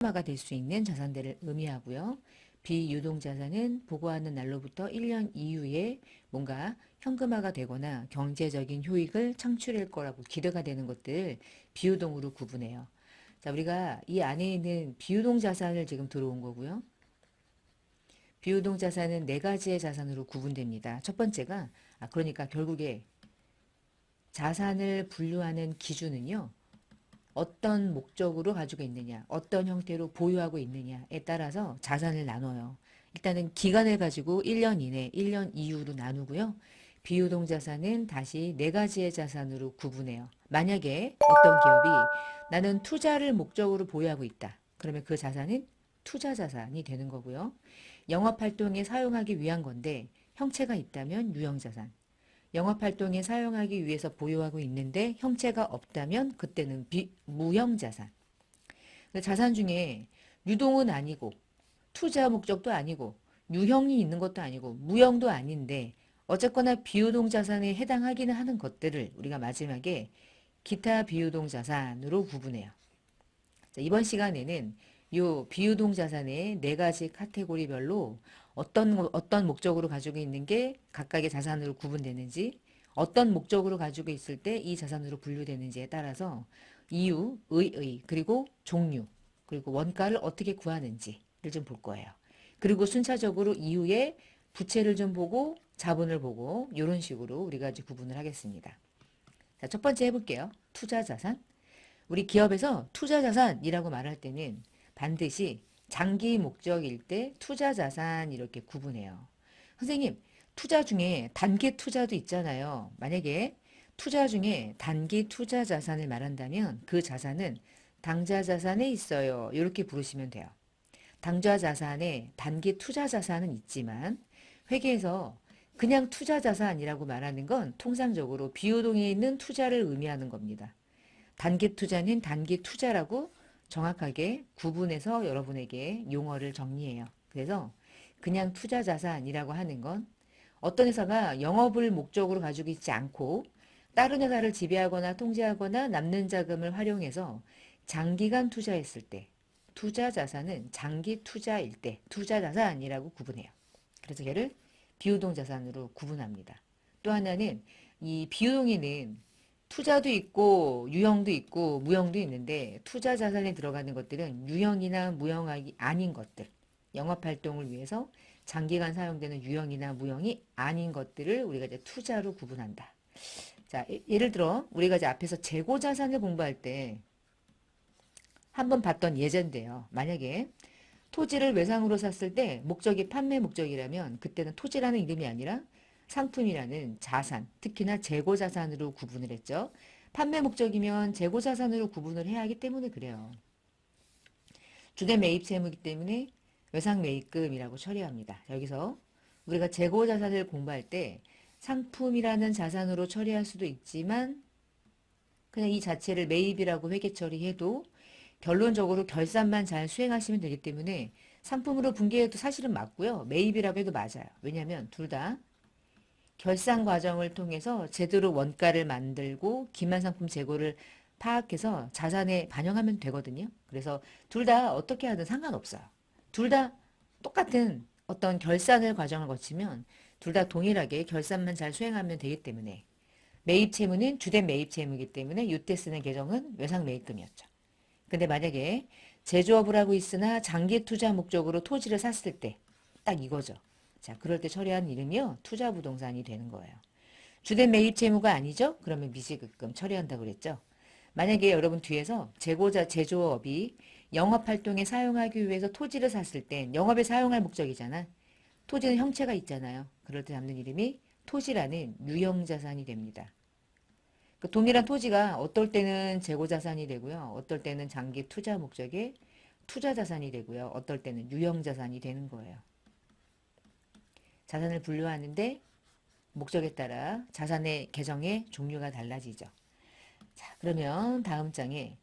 현금화가 될 수 있는 자산들을 의미하고요. 비유동자산은 보고하는 날로부터 1년 이후에 뭔가 현금화가 되거나 경제적인 효익을 창출할 거라고 기대가 되는 것들 비유동으로 구분해요. 자, 우리가 이 안에 있는 비유동 자산을 지금 들어온 거고요. 비유동 자산은 네 가지의 자산으로 구분됩니다. 첫 번째가 그러니까 결국에 자산을 분류하는 기준은요. 어떤 목적으로 가지고 있느냐, 어떤 형태로 보유하고 있느냐에 따라서 자산을 나눠요. 일단은 기간을 가지고 1년 이내, 1년 이후로 나누고요. 비유동 자산은 다시 네 가지의 자산으로 구분해요. 만약에 어떤 기업이 나는 투자를 목적으로 보유하고 있다. 그러면 그 자산은 투자 자산이 되는 거고요. 영업활동에 사용하기 위한 건데 형체가 있다면 유형자산. 영업활동에 사용하기 위해서 보유하고 있는데 형체가 없다면 그때는 무형자산. 자산 중에 유동은 아니고 투자 목적도 아니고 유형이 있는 것도 아니고 무형도 아닌데 어쨌거나 비유동 자산에 해당하기는 하는 것들을 우리가 마지막에 기타 비유동 자산으로 구분해요. 자, 이번 시간에는 이 비유동 자산의 네 가지 카테고리별로 어떤 목적으로 가지고 있는 게 각각의 자산으로 구분되는지, 어떤 목적으로 가지고 있을 때 이 자산으로 분류되는지에 따라서 이유, 의의, 그리고 종류, 그리고 원가를 어떻게 구하는지를 좀 볼 거예요. 그리고 순차적으로 이후에 부채를 좀 보고 자본을 보고 이런 식으로 우리가 이제 구분을 하겠습니다. 자, 첫 번째 해볼게요. 투자 자산. 우리 기업에서 투자 자산이라고 말할 때는 반드시 장기 목적일 때 투자 자산 이렇게 구분해요. 선생님, 투자 중에 단기 투자도 있잖아요. 만약에 투자 중에 단기 투자 자산을 말한다면 그 자산은 당좌 자산에 있어요. 이렇게 부르시면 돼요. 당좌 자산에 단기 투자 자산은 있지만 회계에서 그냥 투자 자산이라고 말하는 건 통상적으로 비유동에 있는 투자를 의미하는 겁니다. 단기 투자는 단기 투자라고 정확하게 구분해서 여러분에게 용어를 정리해요. 그래서 그냥 투자 자산이라고 하는 건 어떤 회사가 영업을 목적으로 가지고 있지 않고 다른 회사를 지배하거나 통제하거나 남는 자금을 활용해서 장기간 투자했을 때 투자 자산은 장기 투자일 때 투자 자산이라고 구분해요. 그래서 걔를 비유동 자산으로 구분합니다. 또 하나는 이 비유동에는 투자도 있고 유형도 있고 무형도 있는데 투자 자산에 들어가는 것들은 유형이나 무형이 아닌 것들, 영업활동을 위해서 장기간 사용되는 유형이나 무형이 아닌 것들을 우리가 이제 투자로 구분한다. 자, 예를 들어 우리가 이제 앞에서 재고 자산을 공부할 때 한번 봤던 예제인데요. 만약에 토지를 외상으로 샀을 때 목적이 판매 목적이라면 그때는 토지라는 이름이 아니라 상품이라는 자산, 특히나 재고 자산으로 구분을 했죠. 판매 목적이면 재고 자산으로 구분을 해야 하기 때문에 그래요. 주된 매입 채무이기 때문에 외상 매입금이라고 처리합니다. 여기서 우리가 재고 자산을 공부할 때 상품이라는 자산으로 처리할 수도 있지만 그냥 이 자체를 매입이라고 회계 처리해도 결론적으로 결산만 잘 수행하시면 되기 때문에 상품으로 분개해도 사실은 맞고요. 매입이라고 해도 맞아요. 왜냐하면 둘 다 결산 과정을 통해서 제대로 원가를 만들고 기만상품 재고를 파악해서 자산에 반영하면 되거든요. 그래서 둘 다 어떻게 하든 상관없어요. 둘 다 똑같은 어떤 결산을 과정을 거치면 둘 다 동일하게 결산만 잘 수행하면 되기 때문에 매입 채무는 주된 매입 채무이기 때문에 이때 쓰는 계정은 외상 매입금이었죠. 근데 만약에 제조업을 하고 있으나 장기 투자 목적으로 토지를 샀을 때 딱 이거죠. 자, 그럴 때 처리한 이름이요. 투자 부동산이 되는 거예요. 주된 매입 채무가 아니죠? 그러면 미지급금 처리한다고 그랬죠. 만약에 여러분 뒤에서 제조업이 영업활동에 사용하기 위해서 토지를 샀을 땐 영업에 사용할 목적이잖아. 토지는 형체가 있잖아요. 그럴 때 잡는 이름이 토지라는 유형자산이 됩니다. 그 동일한 토지가 어떨 때는 재고자산이 되고요. 어떨 때는 장기 투자 목적의 투자자산이 되고요. 어떨 때는 유형자산이 되는 거예요. 자산을 분류하는데 목적에 따라 자산의 계정의 종류가 달라지죠. 자, 그러면 다음 장에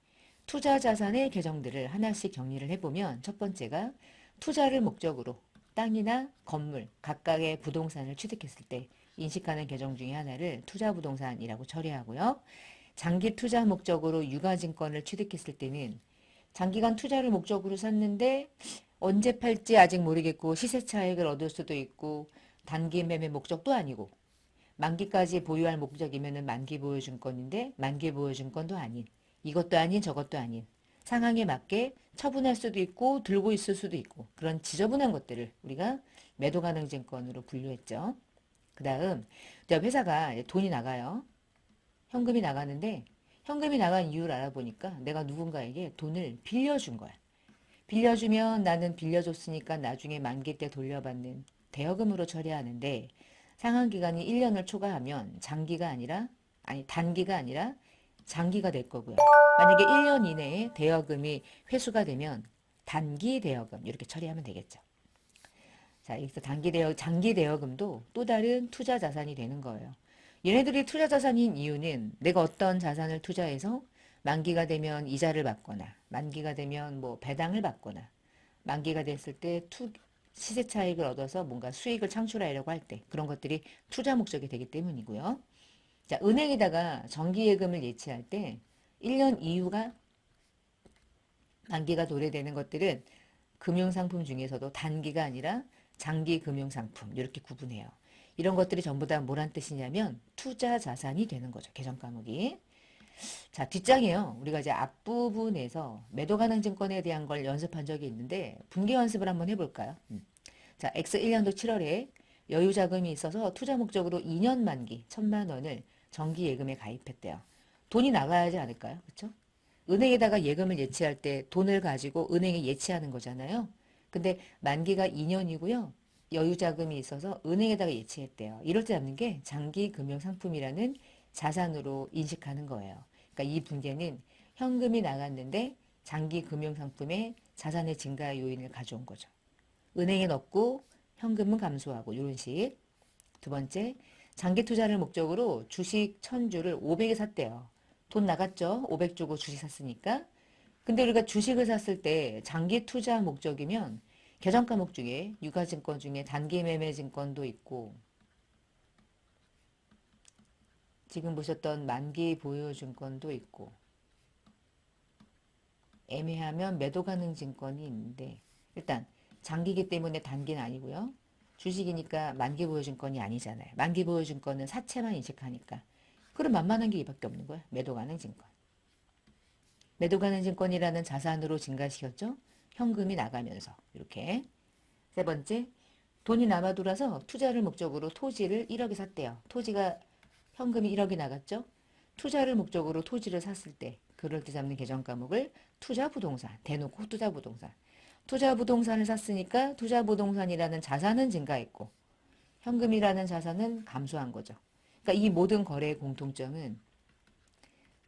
투자 자산의 계정들을 하나씩 정리를 해보면 첫 번째가 투자를 목적으로 땅이나 건물, 각각의 부동산을 취득했을 때 인식하는 계정 중에 하나를 투자부동산이라고 처리하고요. 장기 투자 목적으로 유가증권을 취득했을 때는 장기간 투자를 목적으로 샀는데 언제 팔지 아직 모르겠고 시세 차익을 얻을 수도 있고 단기 매매 목적도 아니고 만기까지 보유할 목적이면은 만기 보유증권인데 만기 보유증권도 아닌 이것도 아닌 저것도 아닌 상황에 맞게 처분할 수도 있고 들고 있을 수도 있고 그런 지저분한 것들을 우리가 매도 가능 증권으로 분류했죠. 그 다음 회사가 돈이 나가요. 현금이 나가는데 현금이 나간 이유를 알아보니까 내가 누군가에게 돈을 빌려준 거야. 빌려주면 나는 빌려줬으니까 나중에 만기 때 돌려받는 대여금으로 처리하는데 상환 기간이 1년을 초과하면 단기가 아니라 장기가 될 거고요. 만약에 1년 이내에 대여금이 회수가 되면 단기 대여금 이렇게 처리하면 되겠죠. 자, 여기서 장기 대여금도 또 다른 투자 자산이 되는 거예요. 얘네들이 투자 자산인 이유는 내가 어떤 자산을 투자해서 만기가 되면 이자를 받거나 만기가 되면 뭐 배당을 받거나 만기가 됐을 때 시세 차익을 얻어서 뭔가 수익을 창출하려고 할 때 그런 것들이 투자 목적이 되기 때문이고요. 자, 은행에다가 정기예금을 예치할 때 1년 이후가 만기가 도래되는 것들은 금융상품 중에서도 단기가 아니라 장기 금융상품 이렇게 구분해요. 이런 것들이 전부 다 뭐란 뜻이냐면 투자 자산이 되는 거죠. 개정 과목이. 자, 뒷장이에요. 우리가 이제 앞부분에서 매도 가능 증권에 대한 걸 연습한 적이 있는데 분기 연습을 한번 해볼까요? 자, X 1년도 7월에 여유 자금이 있어서 투자 목적으로 2년 만기 1,000만 원을 정기 예금에 가입했대요. 돈이 나가야 하지 않을까요? 그렇죠? 은행에다가 예금을 예치할 때 돈을 가지고 은행에 예치하는 거잖아요. 근데 만기가 2년이고요. 여유 자금이 있어서 은행에다가 예치했대요. 이럴 때 잡는 게 장기 금융 상품이라는 자산으로 인식하는 거예요. 그러니까 이 분계는 현금이 나갔는데 장기 금융 상품의 자산의 증가 요인을 가져온 거죠. 은행에 넣고 현금은 감소하고 이런 식. 두 번째, 장기 투자를 목적으로 주식 1,000주를 500에 샀대요. 돈 나갔죠? 500 주고 주식 샀으니까. 근데 우리가 주식을 샀을 때 장기 투자 목적이면 개정 과목 중에 유가증권 중에 단기 매매 증권도 있고 지금 보셨던 만기 보유 증권도 있고 애매하면 매도 가능 증권이 있는데 일단 장기이기 때문에 단기는 아니고요. 주식이니까 만기 보유 증권이 아니잖아요. 만기 보유 증권은 사채만 인식하니까. 그럼 만만한 게 이밖에 없는 거야. 매도 가능 증권. 매도 가능 증권이라는 자산으로 증가시켰죠. 현금이 나가면서 이렇게. 세 번째, 돈이 남아 돌아서 투자를 목적으로 토지를 1억에 샀대요. 토지가 현금이 1억이 나갔죠. 투자를 목적으로 토지를 샀을 때 그럴 때 잡는 개정 과목을 투자부동산, 대놓고 투자부동산. 투자부동산을 샀으니까 투자부동산이라는 자산은 증가했고 현금이라는 자산은 감소한 거죠. 그러니까 이 모든 거래의 공통점은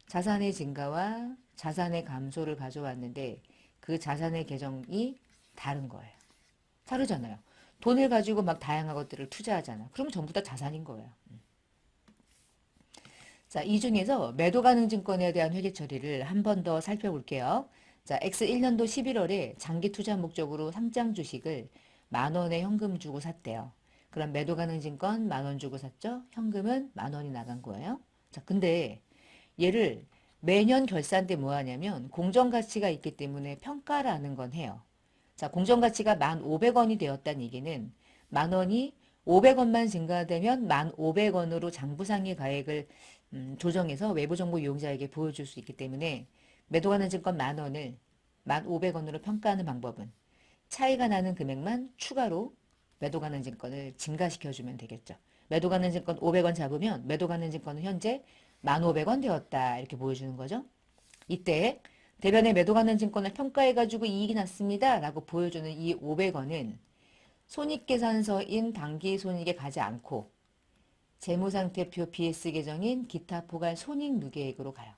자산의 증가와 자산의 감소를 가져왔는데 그 자산의 계정이 다른 거예요. 다르잖아요. 돈을 가지고 막 다양한 것들을 투자하잖아. 그러면 전부 다 자산인 거예요. 자, 이 중에서 매도 가능 증권에 대한 회계 처리를 한 번 더 살펴볼게요. 자, X 1년도 11월에 장기 투자 목적으로 상장 주식을 10,000원에 현금 주고 샀대요. 그럼 매도 가능 증권 10,000원 주고 샀죠? 현금은 10,000원이 나간 거예요. 자, 근데 얘를 매년 결산 때 뭐 하냐면 공정가치가 있기 때문에 평가라는 건 해요. 자, 공정가치가 1,500원이 되었다는 얘기는 10,000원이 500원만 증가되면 1,500원으로 장부상의 가액을 조정해서 외부정보 이용자에게 보여줄 수 있기 때문에 매도 가능 증권 10,000원을 1,500원으로 평가하는 방법은 차이가 나는 금액만 추가로 매도 가능 증권을 증가시켜주면 되겠죠. 매도 가능 증권 500원 잡으면 매도 가능 증권은 현재 1,500원 되었다 이렇게 보여주는 거죠. 이때 대변에 매도 가능 증권을 평가해가지고 이익이 났습니다 라고 보여주는 이 500원은 손익계산서인 당기손익에 가지 않고 재무상태표 BS 계정인 기타 포괄 손익누계액으로 가요.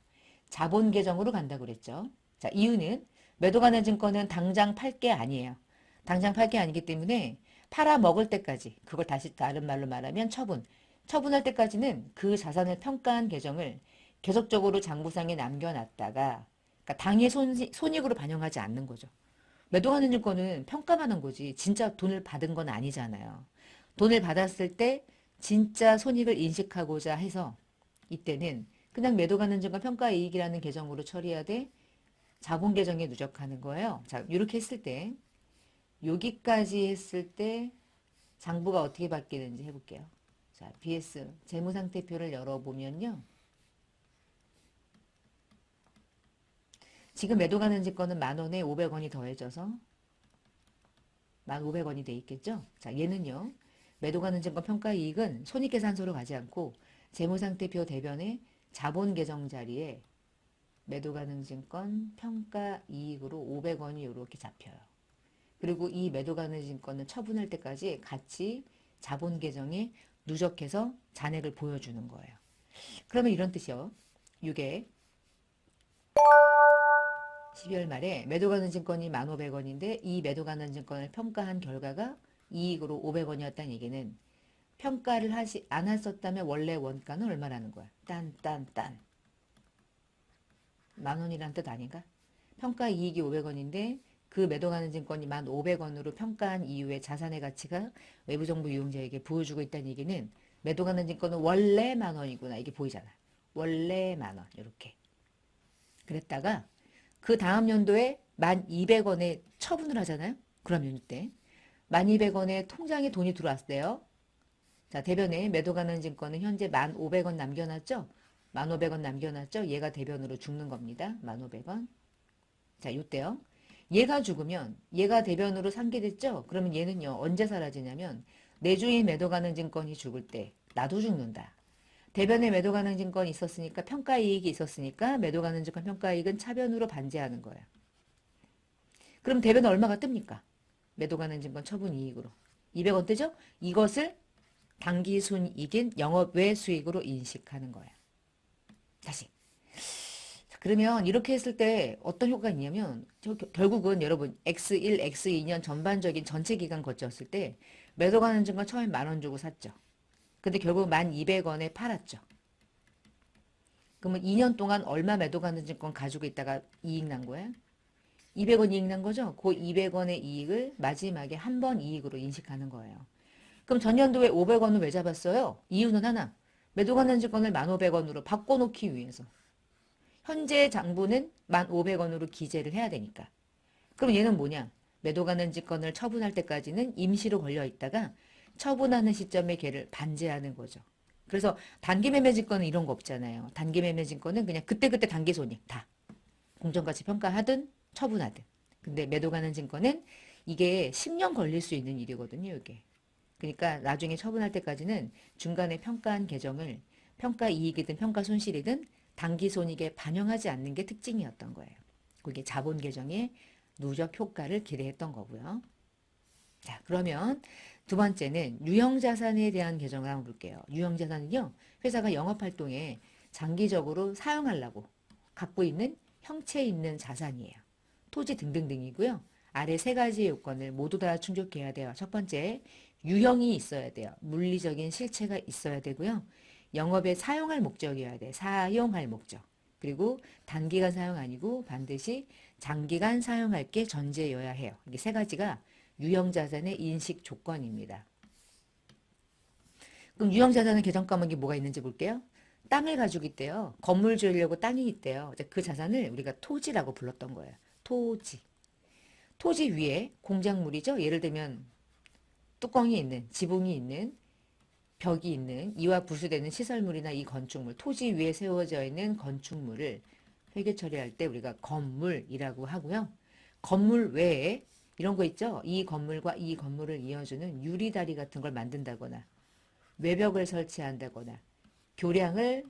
자본 계정으로 간다고 그랬죠. 자, 이유는 매도 가능 증권은 당장 팔 게 아니에요. 당장 팔 게 아니기 때문에 팔아 먹을 때까지 그걸 다시 다른 말로 말하면 처분할 때까지는 그 자산을 평가한 계정을 계속적으로 장부상에 남겨놨다가 그러니까 당의 손익으로 반영하지 않는 거죠. 매도하는 증권은 평가만 한 거지 진짜 돈을 받은 건 아니잖아요. 돈을 받았을 때 진짜 손익을 인식하고자 해서 이때는 그냥 매도 가능 증권 평가이익이라는 계정으로 처리해야 돼. 자본 계정에 누적하는 거예요. 자, 이렇게 했을 때 여기까지 했을 때 장부가 어떻게 바뀌는지 해볼게요. 자, BS 재무상태표를 열어보면요. 지금 매도 가는 증권은 10,000원에 500원이 더해져서 1,500원이 돼 있겠죠? 자, 얘는요. 매도 가는 증권 평가이익은 손익계산서로 가지 않고 재무상태표 대변에 자본 계정 자리에 매도 가능 증권 평가이익으로 500원이 이렇게 잡혀요. 그리고 이 매도 가능 증권은 처분할 때까지 같이 자본 계정에 누적해서 잔액을 보여주는 거예요. 그러면 이런 뜻이요. 이게 12월 말에 매도 가능 증권이 1,500원인데 이 매도 가능 증권을 평가한 결과가 이익으로 500원이었다는 얘기는 평가를 하지 않았었다면 원래 원가는 얼마라는 거야? 딴. 10,000원이란 뜻 아닌가? 평가 이익이 500원인데 그 매도 가능 증권이 1,500원으로 평가한 이후에 자산의 가치가 외부정보 이용자에게 보여주고 있다는 얘기는 매도 가능 증권은 원래 10,000원이구나. 이게 보이잖아. 원래 10,000원. 이렇게. 그랬다가 그 다음 연도에 1,200원에 처분을 하잖아요. 그러면 이때 1,200원에 통장에 돈이 들어왔어요. 자, 대변에 매도 가능 증권은 현재 1,500원 남겨놨죠? 1,500원 남겨놨죠? 얘가 대변으로 죽는 겁니다. 1,500원. 자, 이때요. 얘가 죽으면 얘가 대변으로 상계됐죠? 그러면 얘는요. 언제 사라지냐면 내주인 매도 가능 증권이 죽을 때 나도 죽는다. 대변에 매도 가능 증권이 있었으니까 평가이익이 있었으니까 매도 가능 증권 평가이익은 차변으로 반제하는 거예요. 그럼 대변은 얼마가 뜹니까? 매도 가능 증권 처분 이익으로. 200원 뜨죠? 이것을 당기순이익인 영업 외 수익으로 인식하는 거예요. 다시. 그러면 이렇게 했을 때 어떤 효과가 있냐면 결국은 여러분 X1, X2년 전반적인 전체 기간 거쳤을 때 매도 가능 증권 처음에 10,000원 주고 샀죠. 근데 결국 1,200원에 팔았죠. 그러면 2년 동안 얼마 매도 가능 증권 가지고 있다가 이익 난 거야? 200원 이익 난 거죠? 그 200원의 이익을 마지막에 한 번 이익으로 인식하는 거예요. 그럼 전년도에 500원을 왜 잡았어요? 이유는 하나. 매도 가능 증권을 1,500원으로 바꿔놓기 위해서. 현재 장부는 1,500원으로 기재를 해야 되니까. 그럼 얘는 뭐냐? 매도 가능 증권을 처분할 때까지는 임시로 걸려 있다가 처분하는 시점에 걔를 반제하는 거죠. 그래서 단기 매매 증권은 이런 거 없잖아요. 단기 매매 증권은 그냥 그때그때 단기 손익 다. 공정가치 평가하든 처분하든. 근데 매도 가능 증권은 이게 10년 걸릴 수 있는 일이거든요, 이게. 그러니까 나중에 처분할 때까지는 중간에 평가한 계정을 평가 이익이든 평가 손실이든 단기 손익에 반영하지 않는 게 특징이었던 거예요. 그게 자본 계정의 누적 효과를 기대했던 거고요. 자, 그러면 두 번째는 유형자산에 대한 개정을 한번 볼게요. 유형자산은요, 회사가 영업활동에 장기적으로 사용하려고 갖고 있는 형체 있는 자산이에요. 토지 등등등이고요. 아래 세 가지 요건을 모두 다 충족해야 돼요. 첫 번째, 유형이 있어야 돼요. 물리적인 실체가 있어야 되고요. 영업에 사용할 목적이어야 돼. 사용할 목적. 그리고 단기간 사용 아니고 반드시 장기간 사용할 게 전제여야 해요. 이게 세 가지가 유형자산의 인식 조건입니다. 그럼 유형자산의 개정 과목이 뭐가 있는지 볼게요. 땅을 가지고 있대요. 건물 지으려고 땅이 있대요. 그 자산을 우리가 토지라고 불렀던 거예요. 토지. 토지 위에 공작물이죠. 예를 들면 뚜껑이 있는, 지붕이 있는, 벽이 있는 이와 부수되는 시설물이나 이 건축물, 토지 위에 세워져 있는 건축물을 회계 처리할 때 우리가 건물이라고 하고요. 건물 외에 이런 거 있죠. 이 건물과 이 건물을 이어주는 유리다리 같은 걸 만든다거나 외벽을 설치한다거나 교량을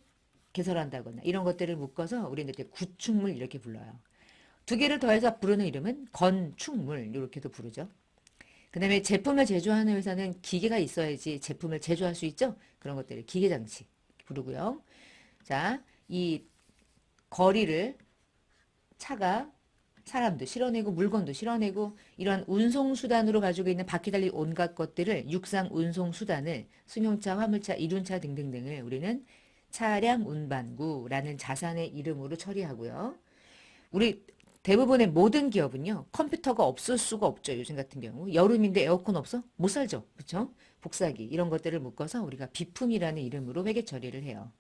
개설한다거나 이런 것들을 묶어서 우리는 이제 구축물 이렇게 불러요. 두 개를 더해서 부르는 이름은 건축물 이렇게도 부르죠. 그 다음에 제품을 제조하는 회사는 기계가 있어야지 제품을 제조할 수 있죠. 그런 것들을 기계장치 부르고요. 자, 이 거리를 차가 사람도 실어내고 물건도 실어내고 이런 운송수단으로 가지고 있는 바퀴 달린 온갖 것들을 육상 운송수단을 승용차, 화물차, 이륜차 등등등을 우리는 차량 운반구라는 자산의 이름으로 처리하고요. 우리 대부분의 모든 기업은요. 컴퓨터가 없을 수가 없죠. 요즘 같은 경우. 여름인데 에어컨 없어? 못 살죠. 그렇죠? 복사기 이런 것들을 묶어서 우리가 비품이라는 이름으로 회계 처리를 해요.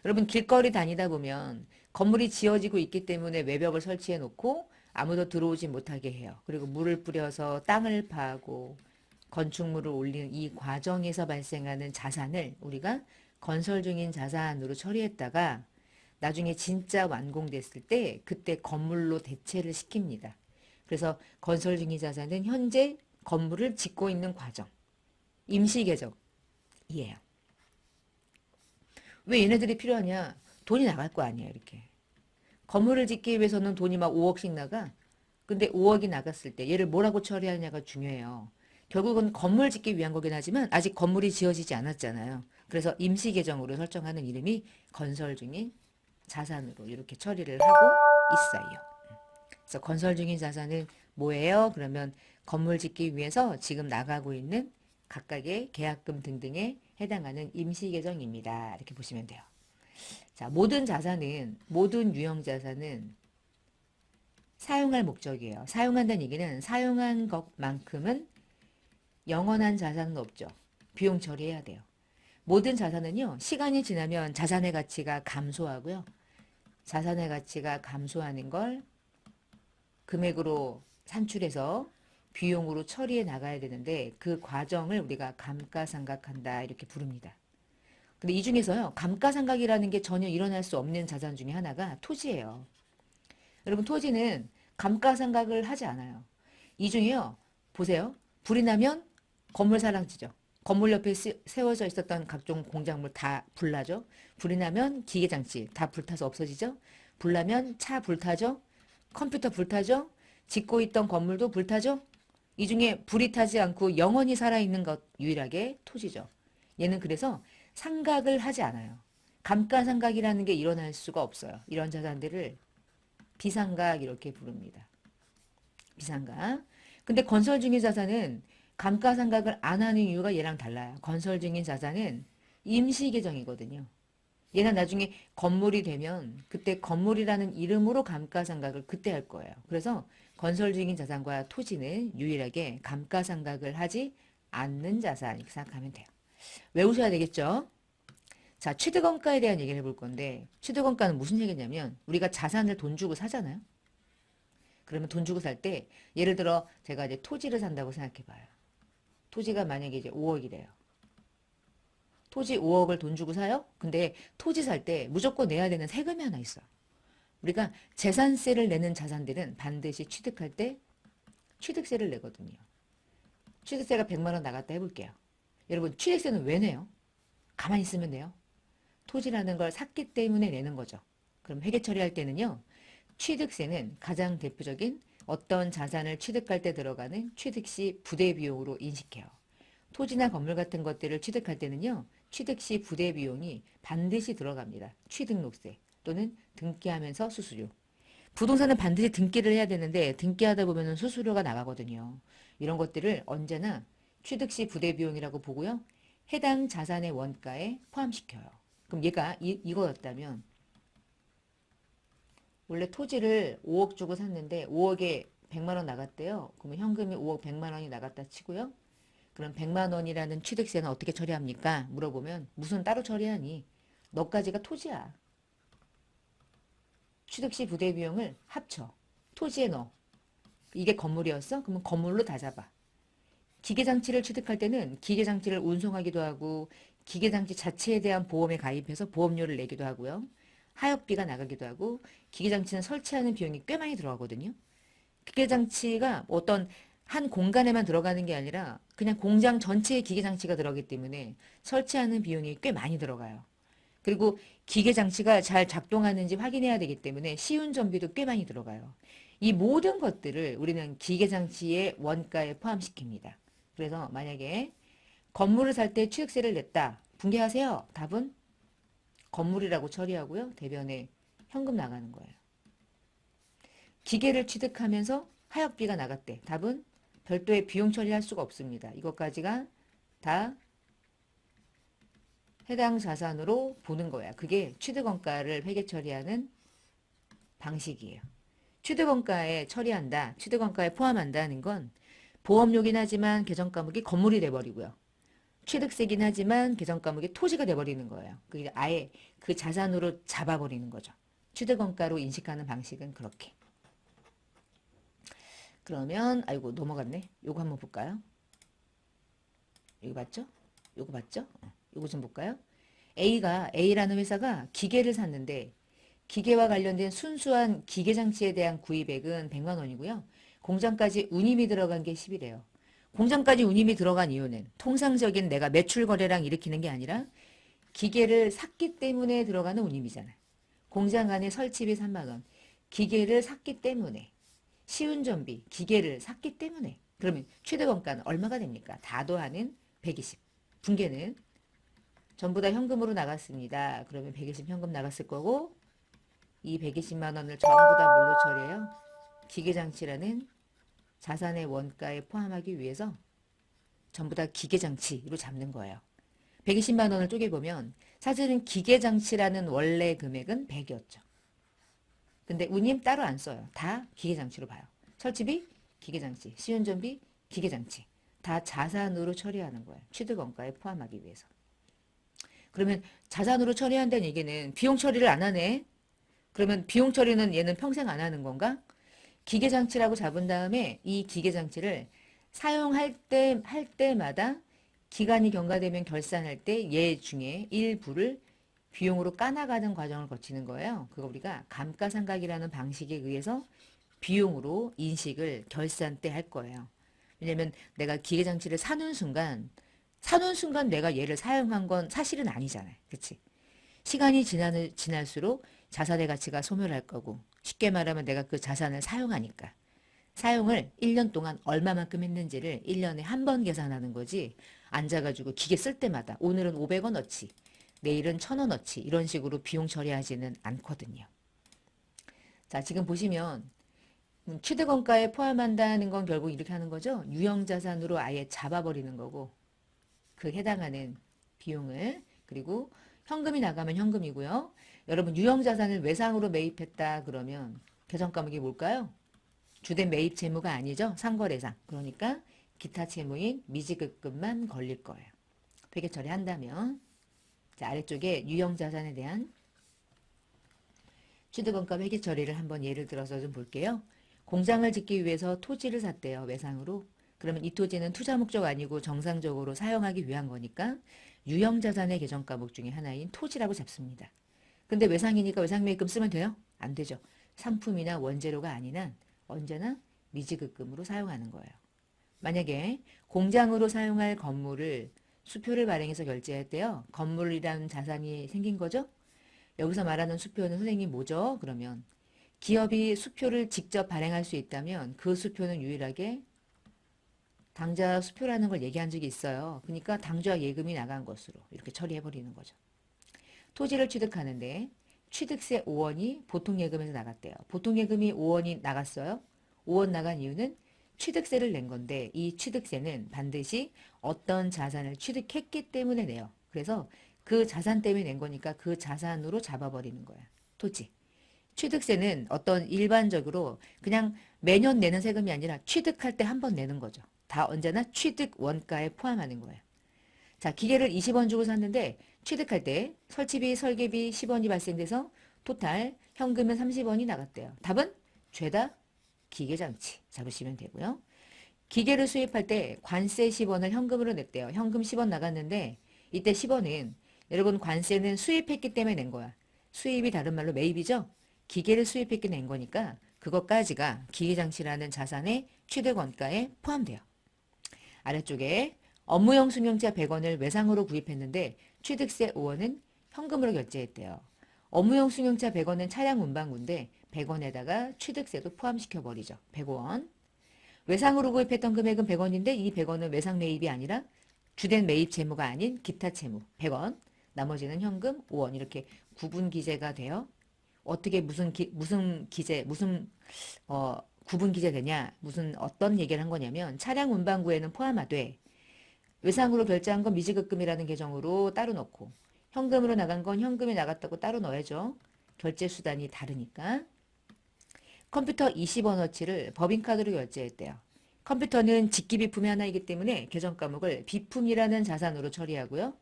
여러분 길거리 다니다 보면 건물이 지어지고 있기 때문에 외벽을 설치해 놓고 아무도 들어오지 못하게 해요. 그리고 물을 뿌려서 땅을 파고 건축물을 올리는 이 과정에서 발생하는 자산을 우리가 건설 중인 자산으로 처리했다가 나중에 진짜 완공됐을 때 그때 건물로 대체를 시킵니다. 그래서 건설 중인 자산은 현재 건물을 짓고 있는 과정, 임시 계적이에요. 왜 얘네들이 필요하냐? 돈이 나갈 거 아니에요, 이렇게. 건물을 짓기 위해서는 돈이 막 5억씩 나가. 근데 5억이 나갔을 때 얘를 뭐라고 처리하냐가 중요해요. 결국은 건물 짓기 위한 거긴 하지만 아직 건물이 지어지지 않았잖아요. 그래서 임시 계정으로 설정하는 이름이 건설 중인 자산으로 이렇게 처리를 하고 있어요. 그래서 건설 중인 자산은 뭐예요? 그러면 건물 짓기 위해서 지금 나가고 있는 각각의 계약금 등등에 해당하는 임시 계정입니다. 이렇게 보시면 돼요. 자, 모든 유형 자산은 사용할 목적이에요. 사용한다는 얘기는 사용한 것만큼은 영원한 자산은 없죠. 비용 처리해야 돼요. 모든 자산은요, 시간이 지나면 자산의 가치가 감소하고요. 자산의 가치가 감소하는 걸 금액으로 산출해서 비용으로 처리해 나가야 되는데 그 과정을 우리가 감가상각한다 이렇게 부릅니다. 근데 이 중에서요, 감가상각이라는 게 전혀 일어날 수 없는 자산 중에 하나가 토지예요. 여러분, 토지는 감가상각을 하지 않아요. 이 중에요, 보세요. 불이 나면 건물 사랑지죠. 건물 옆에 세워져 있었던 각종 공작물 다 불나죠. 불이 나면 기계장치 다 불타서 없어지죠. 불나면 차 불타죠. 컴퓨터 불타죠. 짓고 있던 건물도 불타죠. 이 중에 불이 타지 않고 영원히 살아있는 것 유일하게 토지죠. 얘는 그래서 상각을 하지 않아요. 감가상각이라는 게 일어날 수가 없어요. 이런 자산들을 비상각 이렇게 부릅니다. 비상각. 근데 건설 중인 자산은 감가상각을 안 하는 이유가 얘랑 달라요. 건설 중인 자산은 임시 계정이거든요. 얘는 나중에 건물이 되면 그때 건물이라는 이름으로 감가상각을 그때 할 거예요. 그래서 건설 중인 자산과 토지는 유일하게 감가상각을 하지 않는 자산 이렇게 생각하면 돼요. 외우셔야 되겠죠? 자, 취득원가에 대한 얘기를 해볼 건데 취득원가는 무슨 얘기냐면 우리가 자산을 돈 주고 사잖아요. 그러면 돈 주고 살 때 예를 들어 제가 이제 토지를 산다고 생각해 봐요. 토지가 만약에 이제 5억이래요. 토지 5억을 돈 주고 사요? 근데 토지 살 때 무조건 내야 되는 세금이 하나 있어. 우리가 재산세를 내는 자산들은 반드시 취득할 때 취득세를 내거든요. 취득세가 100만 원 나갔다 해볼게요. 여러분, 취득세는 왜 내요? 가만히 있으면 내요. 토지라는 걸 샀기 때문에 내는 거죠. 그럼 회계 처리할 때는요. 취득세는 가장 대표적인 어떤 자산을 취득할 때 들어가는 취득시 부대비용으로 인식해요. 토지나 건물 같은 것들을 취득할 때는요. 취득시 부대비용이 반드시 들어갑니다. 취등록세 또는 등기하면서 수수료. 부동산은 반드시 등기를 해야 되는데 등기하다 보면 수수료가 나가거든요. 이런 것들을 언제나 취득시 부대비용이라고 보고요. 해당 자산의 원가에 포함시켜요. 그럼 얘가 이거였다면 원래 토지를 5억 주고 샀는데 5억에 100만 원 나갔대요. 그러면 현금이 5억 100만 원이 나갔다 치고요. 그럼 100만 원이라는 취득세는 어떻게 처리합니까? 물어보면 무슨 따로 처리하니? 너까지가 토지야. 취득시 부대비용을 합쳐. 토지에 넣어. 이게 건물이었어? 그러면 건물로 다 잡아. 기계장치를 취득할 때는 기계장치를 운송하기도 하고 기계장치 자체에 대한 보험에 가입해서 보험료를 내기도 하고요. 하역비가 나가기도 하고 기계장치는 설치하는 비용이 꽤 많이 들어가거든요. 기계장치가 어떤 한 공간에만 들어가는 게 아니라 그냥 공장 전체에 기계장치가 들어가기 때문에 설치하는 비용이 꽤 많이 들어가요. 그리고 기계장치가 잘 작동하는지 확인해야 되기 때문에 시운 전비도 꽤 많이 들어가요. 이 모든 것들을 우리는 기계장치의 원가에 포함시킵니다. 그래서 만약에 건물을 살 때 취득세를 냈다. 분개하세요. 답은 건물이라고 처리하고요. 대변에 현금 나가는 거예요. 기계를 취득하면서 하역비가 나갔대. 답은 별도의 비용 처리할 수가 없습니다. 이것까지가 다 해당 자산으로 보는 거야. 그게 취득원가를 회계 처리하는 방식이에요. 취득원가에 처리한다, 취득원가에 포함한다는 건 보험료긴 하지만 계정과목이 건물이 돼버리고요. 취득세긴 하지만 계정과목이 토지가 돼버리는 거예요. 그게 아예 그 자산으로 잡아버리는 거죠. 취득원가로 인식하는 방식은 그렇게. 그러면 아이고 넘어갔네. 요거 한번 볼까요? 이거 맞죠? 요거 맞죠? 요거 좀 볼까요? A라는 회사가 기계를 샀는데 기계와 관련된 순수한 기계장치에 대한 구입액은 100만 원이고요. 공장까지 운임이 들어간 게 10이래요. 공장까지 운임이 들어간 이유는 통상적인 내가 매출 거래량 일으키는 게 아니라 기계를 샀기 때문에 들어가는 운임이잖아요. 공장 안에 설치비 3만 원. 기계를 샀기 때문에. 시운전비, 기계를 샀기 때문에. 그러면 최대 원가는 얼마가 됩니까? 다 더하는 120. 분계는 전부 다 현금으로 나갔습니다. 그러면 120 현금 나갔을 거고 이 120만 원을 전부 다 뭘로 처리해요? 기계장치라는 자산의 원가에 포함하기 위해서 전부 다 기계장치로 잡는 거예요. 120만 원을 쪼개보면 사실은 기계장치라는 원래 금액은 100이었죠. 근데 운임 따로 안 써요. 다 기계장치로 봐요. 설치비, 기계장치, 시운전비, 기계장치. 다 자산으로 처리하는 거예요. 취득원가에 포함하기 위해서. 그러면 자산으로 처리한다는 얘기는 비용 처리를 안 하네. 그러면 비용 처리는 얘는 평생 안 하는 건가? 기계장치라고 잡은 다음에 이 기계장치를 사용할 할 때마다 기간이 경과되면 결산할 때 얘 중에 일부를 비용으로 까나가는 과정을 거치는 거예요. 그거 우리가 감가상각이라는 방식에 의해서 비용으로 인식을 결산 때 할 거예요. 왜냐면 내가 기계장치를 사는 순간 내가 얘를 사용한 건 사실은 아니잖아요. 그치? 시간이 지날수록 자산의 가치가 소멸할 거고 쉽게 말하면 내가 그 자산을 사용하니까 사용을 1년 동안 얼마만큼 했는지를 1년에 한 번 계산하는 거지 앉아가지고 기계 쓸 때마다 오늘은 500원 어치 내일은 1000원 어치 이런 식으로 비용 처리하지는 않거든요. 자, 지금 보시면 취득원가에 포함한다는 건 결국 이렇게 하는 거죠. 유형자산으로 아예 잡아버리는 거고 그 해당하는 비용을 그리고 현금이 나가면 현금이고요. 여러분 유형자산을 외상으로 매입했다 그러면 계정과목이 뭘까요? 주된 매입 채무가 아니죠. 상거래상. 그러니까 기타 채무인 미지급금만 걸릴 거예요. 회계 처리한다면 자, 아래쪽에 유형자산에 대한 취득원가 회계 처리를 한번 예를 들어서 좀 볼게요. 공장을 짓기 위해서 토지를 샀대요. 외상으로. 그러면 이 토지는 투자 목적 아니고 정상적으로 사용하기 위한 거니까 유형자산의 계정과목 중에 하나인 토지라고 잡습니다. 근데 외상이니까 외상매입금 쓰면 돼요? 안 되죠. 상품이나 원재료가 아닌 한 언제나 미지급금으로 사용하는 거예요. 만약에 공장으로 사용할 건물을 수표를 발행해서 결제할 때요. 건물이라는 자산이 생긴 거죠? 여기서 말하는 수표는 선생님 뭐죠? 그러면 기업이 수표를 직접 발행할 수 있다면 그 수표는 유일하게 당좌 수표라는 걸 얘기한 적이 있어요. 그러니까 당좌 예금이 나간 것으로 이렇게 처리해버리는 거죠. 토지를 취득하는데 취득세 5원이 보통예금에서 나갔대요. 보통예금이 5원이 나갔어요. 5원 나간 이유는 취득세를 낸 건데 이 취득세는 반드시 어떤 자산을 취득했기 때문에 내요. 그래서 그 자산 때문에 낸 거니까 그 자산으로 잡아버리는 거야. 토지. 취득세는 어떤 일반적으로 그냥 매년 내는 세금이 아니라 취득할 때 한 번 내는 거죠. 다 언제나 취득 원가에 포함하는 거예요. 자, 기계를 20원 주고 샀는데 취득할 때 설치비, 설계비 10원이 발생돼서 토탈 현금은 30원이 나갔대요. 답은 죄다 기계장치 잡으시면 되고요. 기계를 수입할 때 관세 10원을 현금으로 냈대요. 현금 10원 나갔는데 이때 10원은 여러분 관세는 수입했기 때문에 낸 거야. 수입이 다른 말로 매입이죠. 기계를 수입했기 낸 거니까 그것까지가 기계장치라는 자산의 취득원가에 포함돼요. 아래쪽에 업무용 승용차 100원을 외상으로 구입했는데 취득세 5원은 현금으로 결제했대요. 업무용 승용차 100원은 차량 운반구인데 100원에다가 취득세도 포함시켜버리죠. 105원. 외상으로 구입했던 금액은 100원인데 이 100원은 외상 매입이 아니라 주된 매입 재무가 아닌 기타 채무 100원. 나머지는 현금 5원 이렇게 구분 기재가 돼요. 어떻게 무슨 기재 구분 기재되냐 무슨 어떤 얘기를 한 거냐면 차량 운반구에는 포함하되 외상으로 결제한 건 미지급금이라는 계정으로 따로 넣고 현금으로 나간 건 현금이 나갔다고 따로 넣어야죠. 결제 수단이 다르니까. 컴퓨터 20원어치를 법인카드로 결제했대요. 컴퓨터는 직기비품의 하나이기 때문에 계정 과목을 비품이라는 자산으로 처리하고요.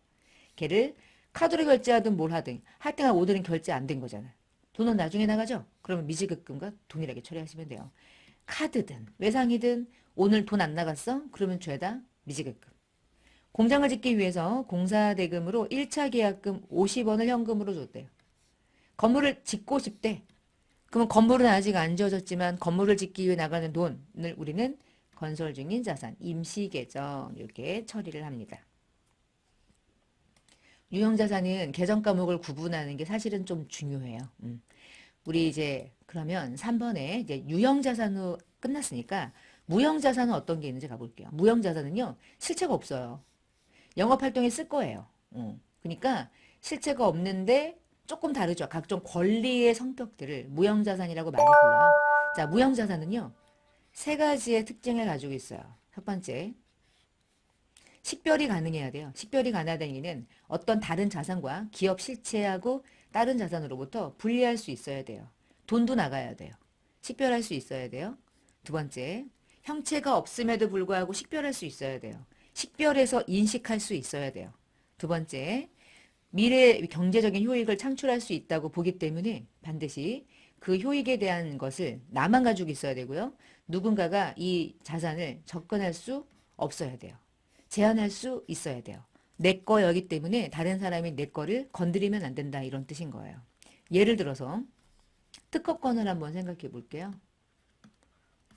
걔를 카드로 결제하든 뭘 하든 할 때가 오늘은 결제 안 된 거잖아. 돈은 나중에 나가죠? 그러면 미지급금과 동일하게 처리하시면 돼요. 카드든 외상이든 오늘 돈 안 나갔어? 그러면 죄다 미지급금. 공장을 짓기 위해서 공사대금으로 1차 계약금 50원을 현금으로 줬대요. 건물을 짓고 싶대. 그러면 건물은 아직 안 지어졌지만 건물을 짓기 위해 나가는 돈을 우리는 건설 중인 자산, 임시계정 이렇게 처리를 합니다. 유형자산은 계정 과목을 구분하는 게 사실은 좀 중요해요. 우리 이제 그러면 3번에 이제 유형자산으로 끝났으니까 무형자산은 어떤 게 있는지 가볼게요. 무형자산은요, 실체가 없어요. 영업활동에 쓸 거예요. 그러니까 실체가 없는데 조금 다르죠. 각종 권리의 성격들을 무형자산이라고 많이 불러요. 자, 무형자산은요, 세 가지의 특징을 가지고 있어요. 첫 번째, 식별이 가능해야 돼요. 식별이 가능하다는 얘기는 어떤 다른 자산과 기업 실체하고 다른 자산으로부터 분리할 수 있어야 돼요. 돈도 나가야 돼요. 식별할 수 있어야 돼요. 두 번째, 형체가 없음에도 불구하고 식별할 수 있어야 돼요. 식별해서 인식할 수 있어야 돼요. 두 번째, 미래 경제적인 효익을 창출할 수 있다고 보기 때문에 반드시 그 효익에 대한 것을 나만 가지고 있어야 되고요. 누군가가 이 자산을 접근할 수 없어야 돼요. 제한할 수 있어야 돼요. 내 거여기 때문에 다른 사람이 내 거를 건드리면 안 된다 이런 뜻인 거예요. 예를 들어서 특허권을 한번 생각해 볼게요.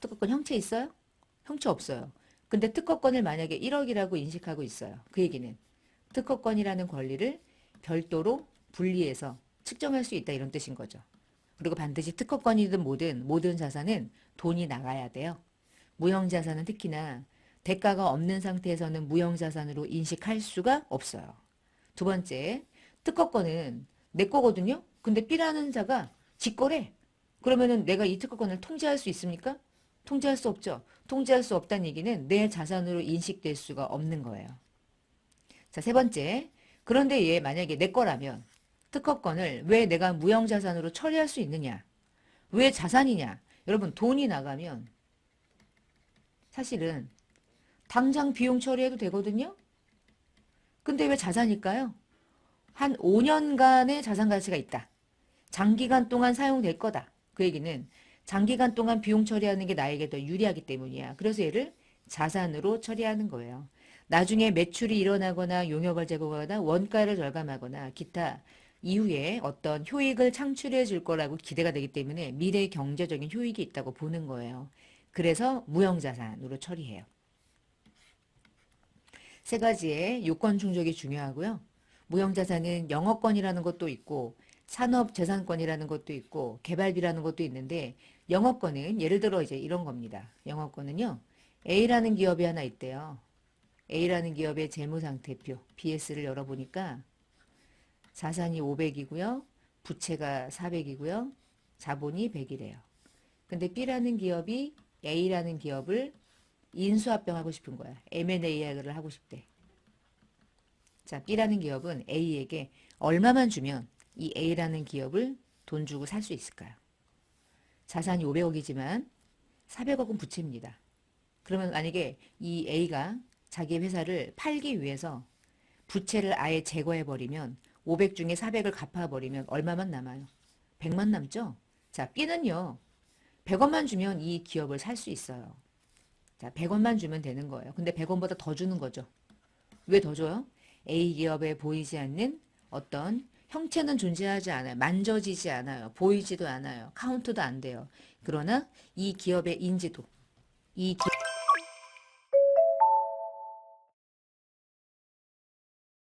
특허권 형체 있어요? 형체 없어요. 근데 특허권을 만약에 1억이라고 인식하고 있어요. 그 얘기는 특허권이라는 권리를 별도로 분리해서 측정할 수 있다 이런 뜻인 거죠. 그리고 반드시 특허권이든 뭐든 모든 자산은 돈이 나가야 돼요. 무형자산은 특히나 대가가 없는 상태에서는 무형자산으로 인식할 수가 없어요. 두 번째, 특허권은 내 거거든요. 근데 B라는 자가 지 거래. 그러면은 내가 이 특허권을 통제할 수 있습니까? 통제할 수 없죠. 통제할 수 없다는 얘기는 내 자산으로 인식될 수가 없는 거예요. 자, 세 번째. 그런데 얘 만약에 내 거라면 특허권을 왜 내가 무형자산으로 처리할 수 있느냐? 왜 자산이냐? 여러분, 돈이 나가면 사실은 당장 비용 처리해도 되거든요? 근데 왜 자산일까요? 한 5년간의 자산 가치가 있다. 장기간 동안 사용될 거다. 그 얘기는 장기간 동안 비용 처리하는 게 나에게 더 유리하기 때문이야. 그래서 얘를 자산으로 처리하는 거예요. 나중에 매출이 일어나거나 용역을 제공하거나 원가를 절감하거나 기타 이후에 어떤 효익을 창출해 줄 거라고 기대가 되기 때문에 미래 경제적인 효익이 있다고 보는 거예요. 그래서 무형자산으로 처리해요. 세 가지의 요건 충족이 중요하고요. 무형자산은 영업권이라는 것도 있고 산업재산권이라는 것도 있고 개발비라는 것도 있는데 영업권은 예를 들어 이제 이런 겁니다. 영업권은요. A라는 기업이 하나 있대요. A라는 기업의 재무상태표 BS를 열어보니까 자산이 500이고요. 부채가 400이고요. 자본이 100이래요. 근데 B라는 기업이 A라는 기업을 인수합병하고 싶은 거야. M&A를 하고 싶대. 자, B라는 기업은 A에게 얼마만 주면 이 A라는 기업을 돈 주고 살 수 있을까요? 자산이 500억이지만 400억은 부채입니다. 그러면 만약에 이 A가 자기 회사를 팔기 위해서 부채를 아예 제거해버리면 500 중에 400을 갚아버리면 얼마만 남아요? 100만 남죠? 자, B는요. 100원만 주면 이 기업을 살 수 있어요. 자, 100원만 주면 되는 거예요. 근데 100원보다 더 주는 거죠. 왜 더 줘요? A 기업에 보이지 않는 어떤 형체는 존재하지 않아요. 만져지지 않아요. 보이지도 않아요. 카운트도 안 돼요. 그러나 이 기업의 인지도, 이 기업